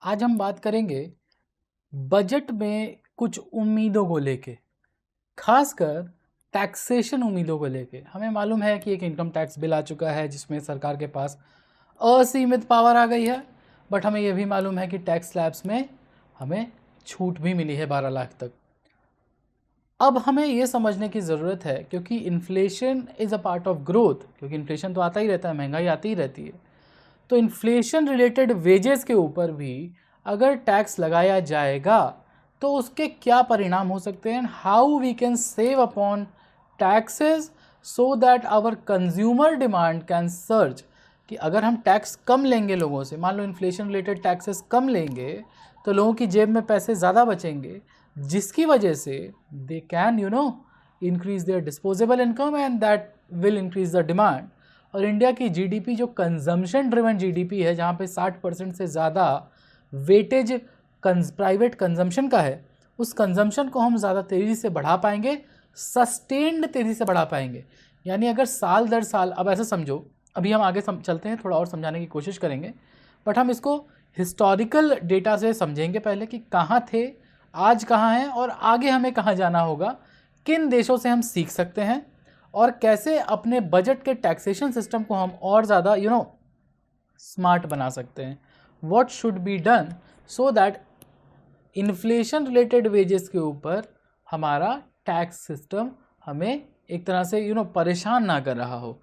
आज हम बात करेंगे बजट में कुछ उम्मीदों को लेके, खासकर टैक्सेशन उम्मीदों को लेके। हमें मालूम है कि एक इनकम टैक्स बिल आ चुका है जिसमें सरकार के पास असीमित पावर आ गई है, बट हमें यह भी मालूम है कि टैक्स स्लैब्स में हमें छूट भी मिली है 12 लाख तक। अब हमें यह समझने की ज़रूरत है क्योंकि inflation is a part of growth, क्योंकि इन्फ्लेशन तो आता ही रहता है, महंगाई आती ही रहती है। तो इन्फ्लेशन रिलेटेड वेजेस के ऊपर भी अगर टैक्स लगाया जाएगा तो उसके क्या परिणाम हो सकते हैं, how we can save upon taxes so that our consumer demand can surge. कि अगर हम टैक्स कम लेंगे लोगों से, मान लो इन्फ्लेशन रिलेटेड टैक्सेस कम लेंगे तो लोगों की जेब में पैसे ज़्यादा बचेंगे, जिसकी वजह से they can increase their disposable income and that will increase the demand. और इंडिया की जीडीपी जो कंजम्पशन ड्रिवन जीडीपी है, जहाँ पे 60% से ज़्यादा वेटेज प्राइवेट कंजम्पशन का है, उस कंजम्पशन को हम ज़्यादा तेज़ी से बढ़ा पाएंगे, सस्टेन्ड तेज़ी से बढ़ा पाएंगे। यानी अगर साल दर साल, अब ऐसा समझो, अभी हम आगे चलते हैं, थोड़ा और समझाने की कोशिश करेंगे, बट हम इसको हिस्टोरिकल डेटा से समझेंगे पहले कि कहाँ थे, आज कहाँ हैं और आगे हमें कहाँ जाना होगा, किन देशों से हम सीख सकते हैं और कैसे अपने बजट के टैक्सेशन सिस्टम को हम और ज़्यादा स्मार्ट बना सकते हैं। What should be done so that inflation related wages के ऊपर हमारा टैक्स सिस्टम हमें एक तरह से परेशान ना कर रहा हो।